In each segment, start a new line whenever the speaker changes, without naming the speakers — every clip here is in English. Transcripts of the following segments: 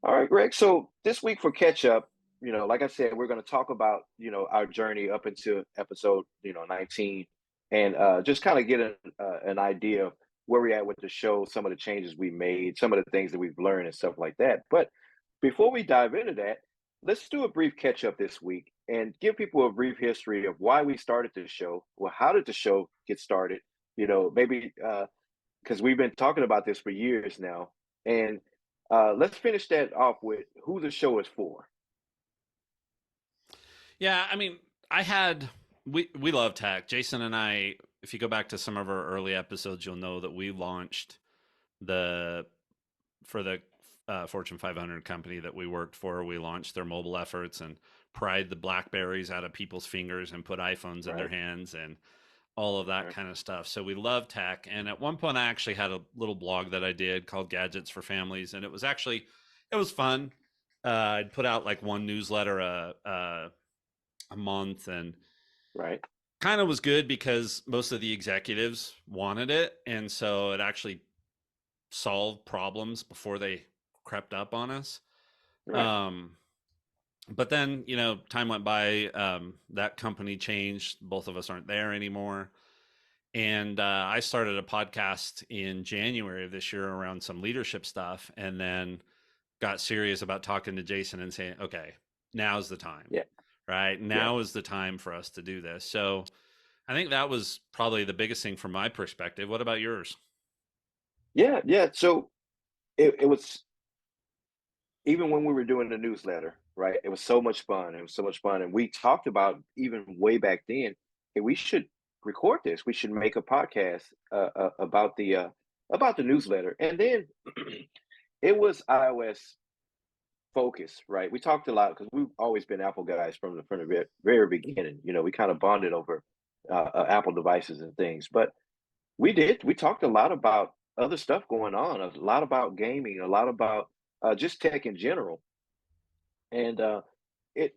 All right, Greg. So this week for catch up, like I said, we're going to talk about, our journey up into episode, 19, and just kind of get an idea of where we're at with the show, some of the changes we made, some of the things that we've learned and stuff like that. But before we dive into that, let's do a brief catch up this week and give people a brief history of why we started this show. Well, how did the show get started? Maybe because we've been talking about this for years now. And let's finish that off with who the show is for.
Yeah, I mean, I had we love tech. Jason and I, if you go back to some of our early episodes, you'll know that we launched the for the Fortune 500 company that we worked for. We launched their mobile efforts and pried the Blackberries out of people's fingers and put iPhones in their
Right.
hands and all of that
Right.
kind of stuff. So we love tech. And at one point, I actually had a little blog that I did called Gadgets for Families, and it was fun. I'd put out like one newsletter a month, and
Right.
kind of was good because most of the executives wanted it, and so it actually solved problems before they crept up on us.
Right.
Um, but then, time went by. That company changed. Both of us aren't there anymore. And I started a podcast in January of this year around some leadership stuff, and then got serious about talking to Jason and saying, okay, now's the time,
Yeah.
right?
Yeah.
Now is the time for us to do this. So I think that was probably the biggest thing from my perspective. What about yours?
Yeah. Yeah. So it was even when we were doing the newsletter, right? It was so much fun. It was so much fun. And we talked about even way back then, hey, we should record this. We should make a podcast about the newsletter. And then it was iOS focus, right? We talked a lot because we've always been Apple guys from the very beginning. We kind of bonded over Apple devices and things, but we talked a lot about other stuff going on, a lot about gaming, a lot about just tech in general, and it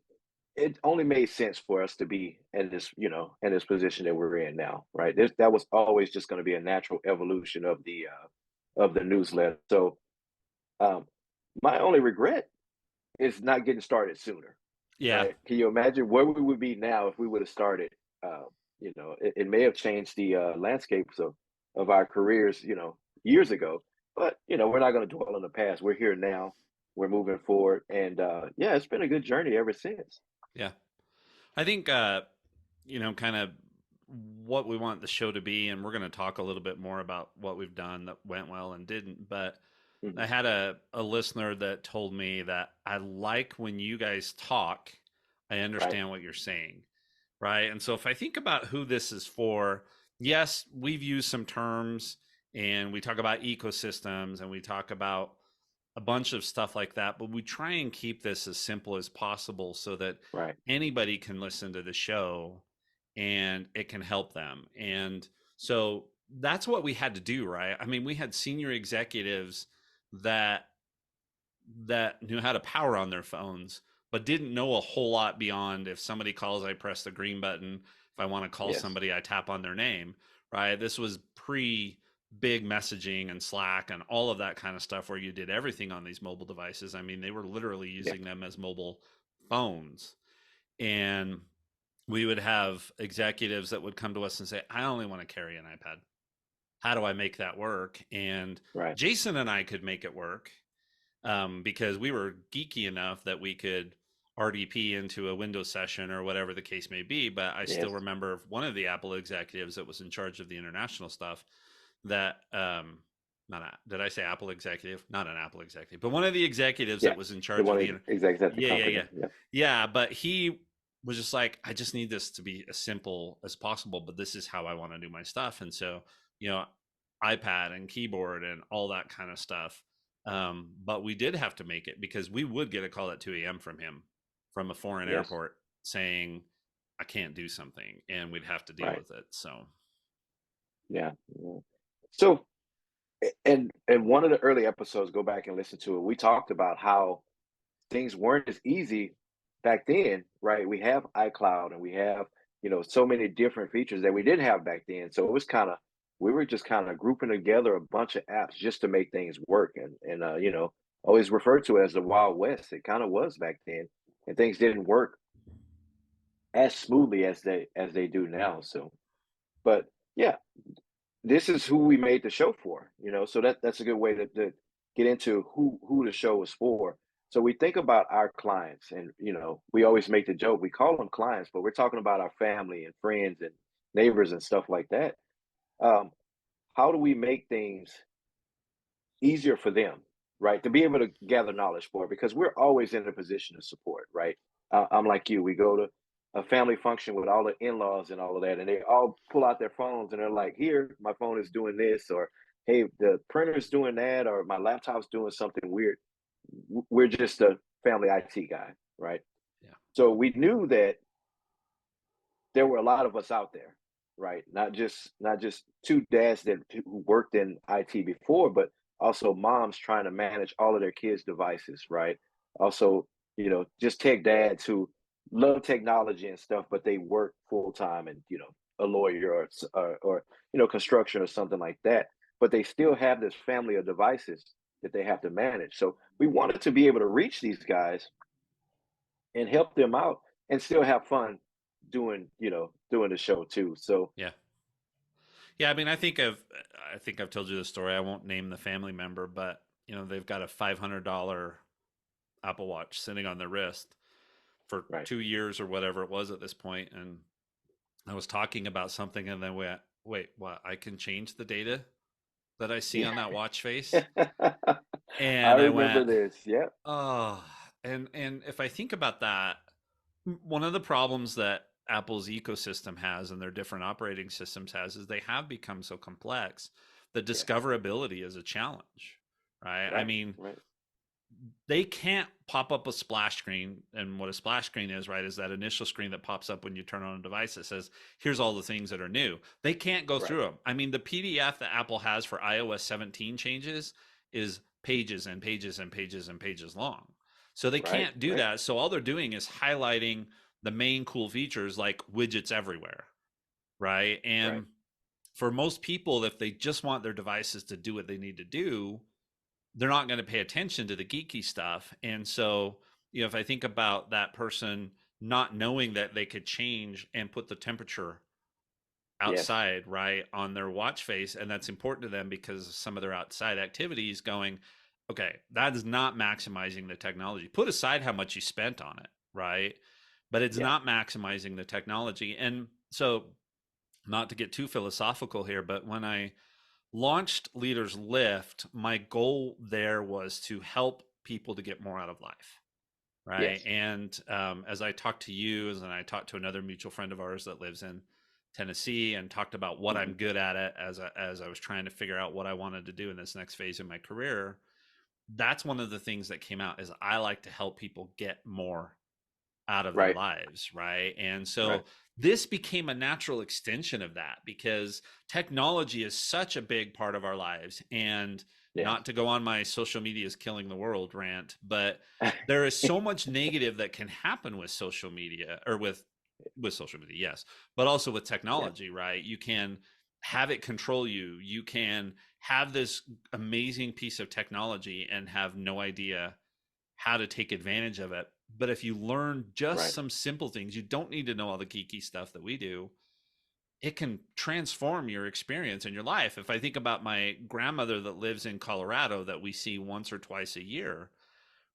it only made sense for us to be in this position that we're in now, right? That was always just going to be a natural evolution of the newsletter. So um, my only regret is not getting started sooner,
Yeah.
right? Can you imagine where we would be now if we would have started? It may have changed the landscapes of our careers, years ago. But we're not going to dwell on the past. We're here now. We're moving forward, and yeah, it's been a good journey ever since.
Yeah. I think, kind of what we want the show to be, and we're going to talk a little bit more about what we've done that went well and didn't. But
Mhm.
I had a listener that told me that I like when you guys talk, I
Right.
understand what you're saying. Right. And so if I think about who this is for, yes, we've used some terms and we talk about ecosystems and we talk about a bunch of stuff like that, but we try and keep this as simple as possible so that
Right.
anybody can listen to the show and it can help them. And so that's what we had to do, right? I mean, we had senior executives that knew how to power on their phones but didn't know a whole lot beyond if somebody calls, I press the green button. If I want to call
Yes.
somebody, I tap on their name, right? This was pre big messaging and Slack and all of that kind of stuff where you did everything on these mobile devices. I mean, they were literally
Yeah.
using them as mobile phones. And we would have executives that would come to us and say, I only want to carry an iPad. How do I make that work? And
Right.
Jason and I could make it work because we were geeky enough that we could RDP into a Windows session or whatever the case may be. But I still
Yes.
remember one of the Apple executives that was in charge of the international stuff that, not a, did I say Apple executive? Not an Apple executive, but one of the executives that
Yeah.
was in
The
charge of
one
the,
exactly at the
yeah, yeah,
company.
yeah.
Yeah.
Yeah. But he was just like, I just need this to be as simple as possible, but this is how I want to do my stuff. And so, you know, iPad and keyboard and all that kind of stuff. But we did have to make it because we would get a call at 2 a.m. from him from a foreign
Yes.
airport saying, I can't do something, and we'd have to deal
Right.
with it. So,
Yeah. Yeah. So, and one of the early episodes, go back and listen to it. We talked about how things weren't as easy back then, right? We have iCloud and we have, so many different features that we didn't have back then. So it was kind of, we were just kind of grouping together a bunch of apps just to make things work. And always referred to as the Wild West. It kind of was back then, and things didn't work as smoothly as they do now. So, but yeah, this is who we made the show for, you know. So that's a good way to get into who the show is for. So we think about our clients, and you know, we always make the joke. We call them clients, but we're talking about our family and friends and neighbors and stuff like that. Um, how do we make things easier for them, right? To be able to gather knowledge for it, because we're always in a position to support, right? I'm like you. We go to a family function with all the in-laws and all of that, and they all pull out their phones and they're like, "Here, my phone is doing this," or "Hey, the printer's doing that," or "My laptop's doing something weird." We're just a family IT guy, right?
Yeah.
So we knew that there were a lot of us out there, right? Not just two dads that who worked in IT before, but also moms trying to manage all of their kids' devices, right? Also, you know, just tech dads who love technology and stuff, but they work full time and you know a lawyer or you know construction or something like that. But they still have this family of devices that they have to manage. So we wanted to be able to reach these guys and help them out and still have fun doing, you know, doing the show too. So
Yeah. Yeah, I mean, I think I've told you the story. I won't name the family member, but you know, they've got a $500 Apple Watch sitting on their wrist for
right.
2 years or whatever it was at this point, and I was talking about something, and then went, "Wait, what? I can change the data that I see
Yeah.
on that watch face?"
I
And I
remember
went,
this. Yep.
"Oh." And if I think about that, one of the problems that Apple's ecosystem has and their different operating systems has is they have become so complex that
Yes.
discoverability is a challenge, right? I
Right.
mean,
Right.
they can't pop up a splash screen. And what a splash screen is, right, is that initial screen that pops up when you turn on a device that says, here's all the things that are new. They can't go
Right.
through them. I mean, the PDF that Apple has for iOS 17 changes is pages and pages and pages and pages long. So they
Right.
can't do
Right.
that. So all they're doing is highlighting the main cool features like widgets everywhere, right?
Right.
And for most people, if they just want their devices to do what they need to do, they're not going to pay attention to the geeky stuff. And so, you know, if I think about that person not knowing that they could change and put the temperature
Yes.
outside, right, on their watch face, and that's important to them because of some of their outside activities, going, okay, that is not maximizing the technology. Put aside how much you spent on it, right? But it's
Yeah.
not maximizing the technology. And so, not to get too philosophical here, but when I launched Leaders Lift, my goal there was to help people to get more out of life, right?
Yes.
And as I talked to you, and I talked to another mutual friend of ours that lives in Tennessee, and talked about what
Hmm.
I'm good at it as I was trying to figure out what I wanted to do in this next phase of my career. That's one of the things that came out is I like to help people get more out of their
Right.
lives, right? And
Right.
so this became a natural extension of that because technology is such a big part of our lives. And
Yes.
not to go on my social media is killing the world rant, but there is so much negative that can happen with social media or with social media, yes, but also with
Yeah.
technology, right? You can have it control you. You can have this amazing piece of technology and have no idea how to take advantage of it. But if you learn just
Right.
some simple things, you don't need to know all the geeky stuff that we do. It can transform your experience in your life. If I think about my grandmother that lives in Colorado that we see once or twice a year,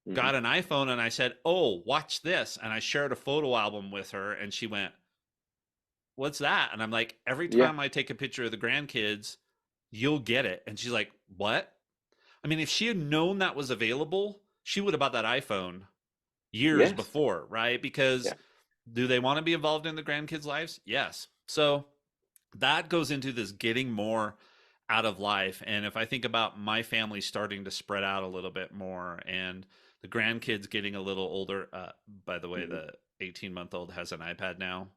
Hmm.
got an iPhone and I said, "Oh, watch this." And I shared a photo album with her and she went, "What's that?" And I'm like, "Every
Yeah.
time I take a picture of the grandkids, you'll get it." And she's like, "What?" I mean, if she had known that was available, she would have bought that iPhone years
Yes.
before, right? Because
Yeah.
do they want to be involved in the grandkids' lives? Yes. So that goes into this getting more out of life. And if I think about my family starting to spread out a little bit more and the grandkids getting a little older, by the way,
Hmm.
the 18-month-old has an iPad now.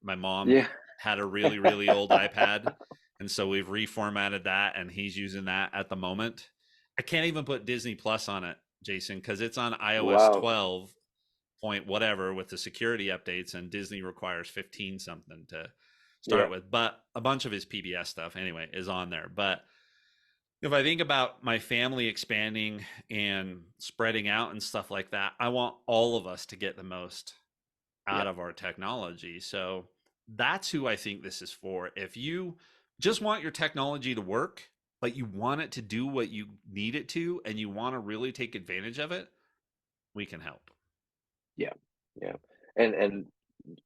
My mom
Yeah.
had a really, really old iPad. And so we've reformatted that and he's using that at the moment. I can't even put Disney Plus on it, Jason, because it's on iOS
Wow.
12 point whatever with the security updates, and Disney requires 15 something to start
Yeah.
with. But a bunch of his PBS stuff anyway is on there. But if I think about my family expanding and spreading out and stuff like that, I want all of us to get the most out
Yeah.
of our technology. So that's who I think this is for. If you just want your technology to work, but you want it to do what you need it to, and you want to really take advantage of it, we can help.
Yeah. Yeah. And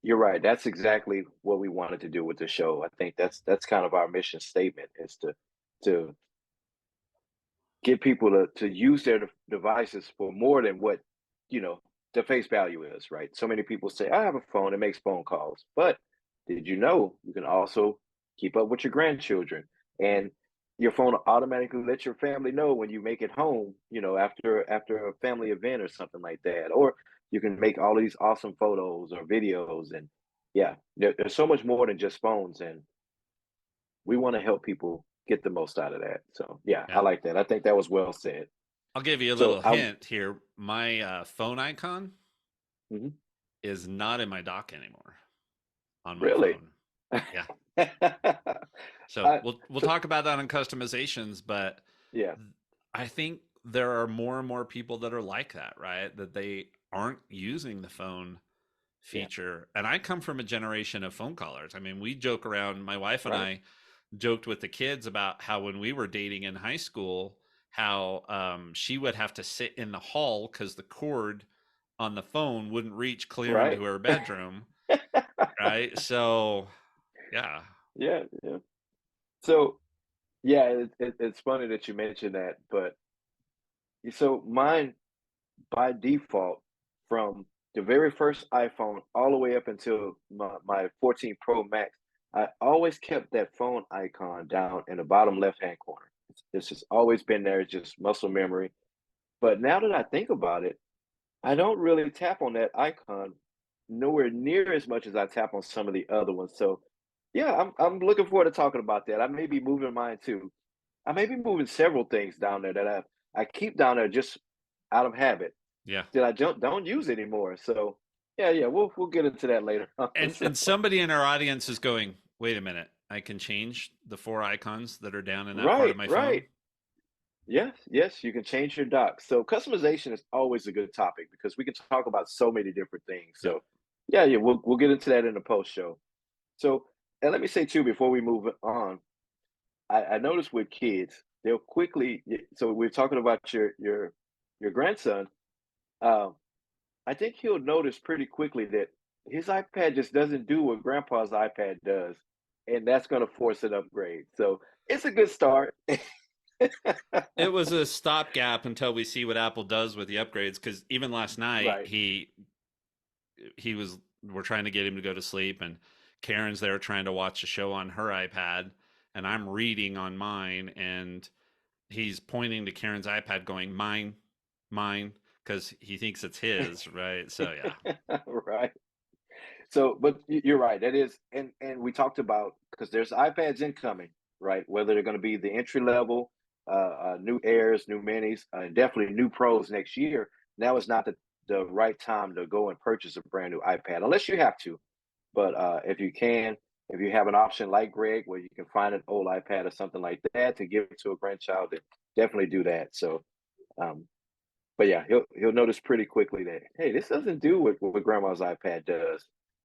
you're right. That's exactly what we wanted to do with the show. I think that's kind of our mission statement is to get people to use their devices for more than what you know the face value is, right? So many people say, I have a phone, it makes phone calls. But did you know you can also keep up with your grandchildren? And your phone automatically lets your family know when you make it home, after a family event or something like that. Or you can make all these awesome photos or videos. And yeah, there's so much more than just phones. And we want to help people get the most out of that. So yeah, I
Yeah.
like that. I think that was well said.
I'll give you a
So
little
I
hint here. My phone icon
mhm,
is not in my dock anymore on my
really.
phone. Yeah. So
I,
we'll
so
talk about that on customizations, but
yeah,
I think there are more and more people that are like that, right? That they aren't using the phone
yeah,
feature. And I come from a generation of phone callers. I mean, we joke around, my wife and
right,
I joked with the kids about how when we were dating in high school, how she would have to sit in the hall because the cord on the phone wouldn't reach clear
right.
into her bedroom, right? So, yeah,
Yeah, yeah. So yeah, it's funny that you mentioned that, but so mine by default from the very first iPhone all the way up until my 14 Pro Max, I always kept that phone icon down in the bottom left hand corner. It's just always been there, it's just muscle memory. But now that I think about it, I don't really tap on that icon nowhere near as much as I tap on some of the other ones. So yeah, I'm looking forward to talking about that. I may be moving mine too. I may be moving several things down there that I keep down there just out of habit
yeah.
that I don't use anymore. So yeah, yeah, we'll get into that later on. So
And somebody in our audience is going, wait a minute, I can change the four icons that are down in that part of
right,
my phone.
right. Yes, yes, you can change your dock. So customization is always a good topic because we can talk about so many different things.
Yep.
So yeah, yeah, we'll get into that in the post show. So and let me say too before we move on, I noticed with kids, they'll quickly. So we're talking about your grandson. Um, I think he'll notice pretty quickly that his iPad just doesn't do what Grandpa's iPad does, and that's going to force an upgrade. So it's a good start.
It was a stopgap until we see what Apple does with the upgrades. Because even last night,
Right,
he was we're trying to get him to go to sleep, and Karen's there trying to watch a show on her iPad, and I'm reading on mine, and he's pointing to Karen's iPad, going mine, mine, because he thinks it's his, right? So yeah,
right. So, but you're right. That is, and we talked about because there's iPads incoming, right? Whether they're going to be the entry level, new Airs, new Minis, and definitely new Pros next year. Now is not the right time to go and purchase a brand new iPad unless you have to. But if you can, if you have an option like Greg where you can find an old iPad or something like that to give to a grandchild, then definitely do that. So, um, but yeah, he'll notice pretty quickly that hey, this doesn't do what Grandma's iPad does.